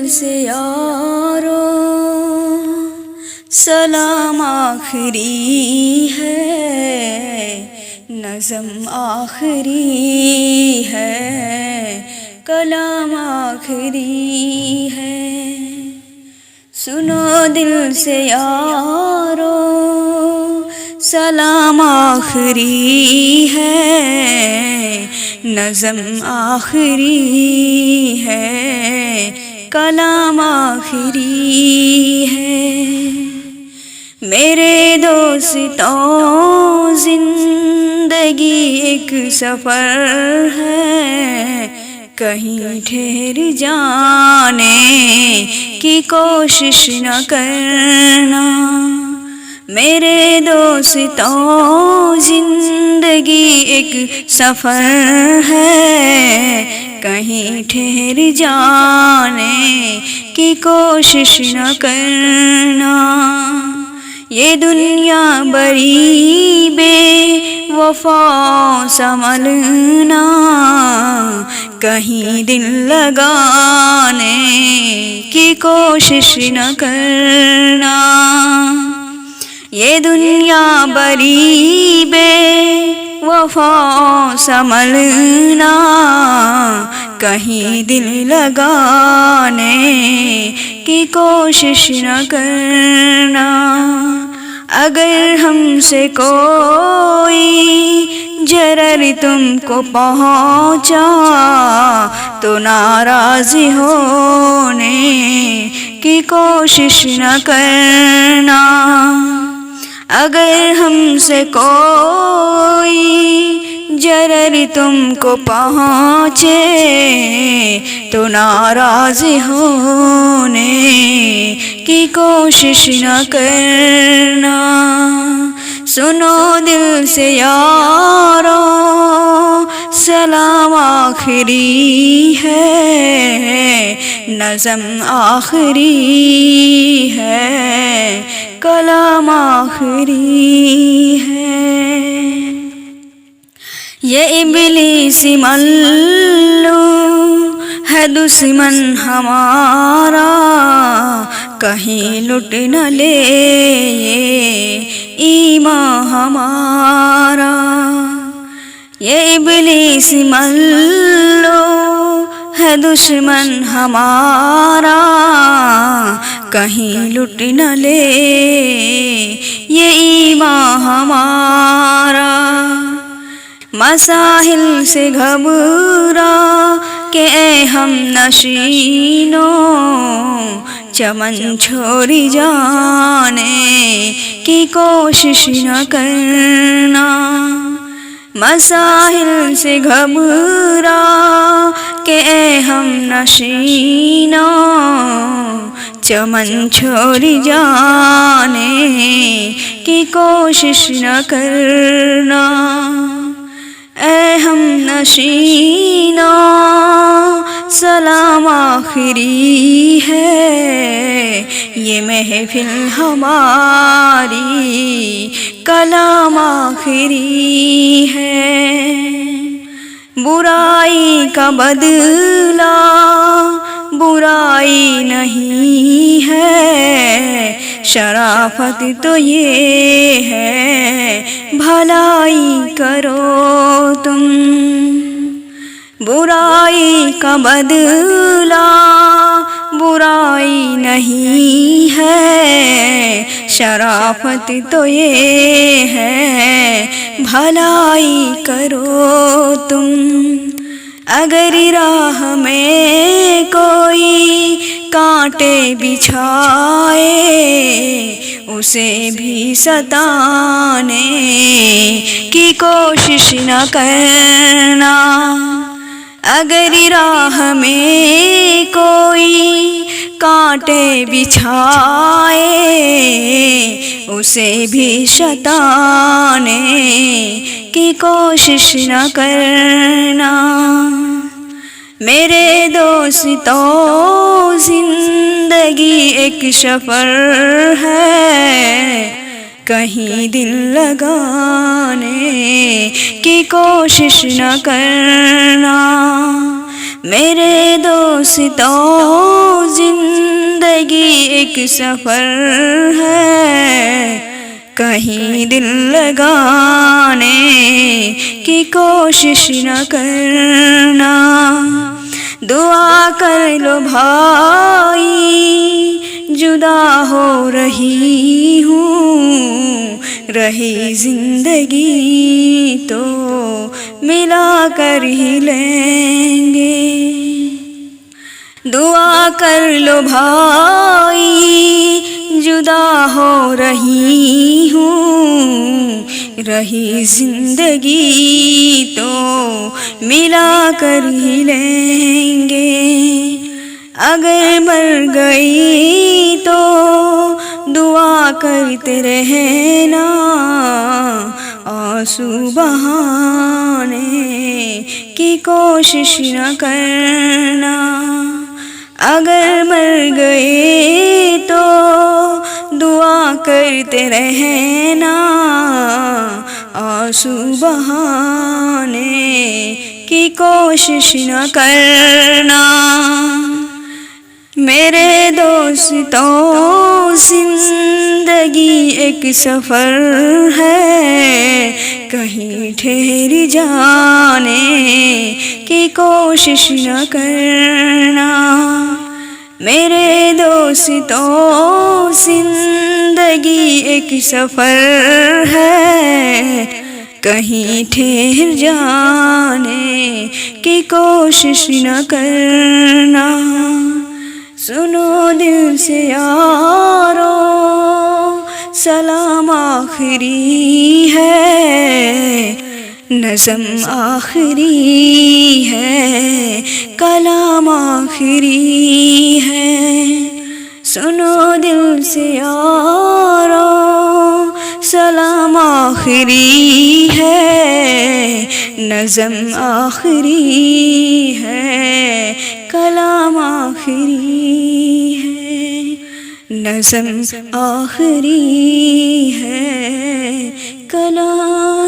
سے یارو سلام آخری ہے، نظم آخری ہے، کلام آخری ہے۔ سنو دل سے یارو سلام آخری ہے، نظم آخری ہے، کلام آخری ہے۔ میرے دوستوں زندگی ایک سفر ہے، کہیں ٹھہر جانے کی کوشش نہ کرنا۔ میرے دوستوں زندگی ایک سفر ہے، کہیں ٹھہر جانے کی کوشش نہ کرنا۔ یہ دنیا بڑی بے وفا سنبھلنا، کہیں دل لگانے کی کوشش نہ کرنا۔ یہ دنیا بڑی بے وفا سنبھلنا، کہیں دل لگانے کی کوشش نہ کرنا۔ اگر ہم سے کوئی ضرر تم کو پہنچا تو ناراض ہونے کی کوشش نہ کرنا۔ اگر ہم سے کوئی ضرر تم کو پہنچے تو ناراض ہونے کی کوشش نہ کرنا۔ سنو دل سے یارو سلام آخری ہے، نظم آخری ہے، کلام آخری ہے۔ یہ ابلیسی ملو ہے دشمن ہمارا، کہیں لٹ نہ لے یہ ایمان ہمارا۔ یہ ابلیسی ملو ہے دشمن ہمارا، کہیں لٹ نہ لے یہ ایمان ہمارا۔ مسائل سے گھبرا کہ اے ہم نشینوں چمن چھوڑی جانے کی کوشش نہ کرنا۔ مسائل سے گھبرا کہ اے ہم نشینوں چمن چھوڑی جانے کی کوشش نہ کرنا۔ اے ہم نشینوں سلام آخری ہے، یہ محفل ہماری کلام آخری ہے۔ برائی کا بدلہ برائی نہیں ہے، شرافت تو یہ ہے بھلائی کرو تم۔ برائی کا بدلہ برائی نہیں ہے، شرافت تو یہ ہے بھلائی کرو تم۔ اگر راہ میں کوئی کانٹے بچھائے اسے بھی ستانے کی کوشش نہ کرنا۔ اگر راہ میں کوئی کانٹے بچھائے اسے بھی ستانے کی کوشش نہ کرنا۔ میرے دوستوں زندگی ایک سفر ہے، کہیں دل لگانے کی کوشش نہ کرنا۔ میرے دوستو زندگی ایک سفر ہے، کہیں دل لگانے کی کوشش نہ کرنا، دعا کر لو بھائی جدا ہو رہی ہوں، رہی زندگی تو ملا کر ہی لیں گے، دعا کر لو بھائی جدا ہو رہی ہوں، رہی زندگی تو ملا کر ہی لیں گے، اگر مر گئی تو دعا کرتے رہنا، آنسو بہانے کی کوشش نہ کرنا، اگر مر گئے تو دعا کرتے رہنا، آنسو بہانے کی کوشش نہ کرنا، میرے دوستو زندگی ایک سفر ہے، کہیں ٹھہر جانے کی کوشش نہ کرنا، میرے دوستو زندگی ایک سفر ہے، کہیں ٹھہر جانے کی کوشش نہ کرنا، سنو دل سے یارو سلام آخری ہے، نظم آخری ہے، کلام آخری ہے، سنو دل سے یارو سلام آخری ہے، نظم آخری ہے، کلام آخری ہے، نظم آخری ہے، کلام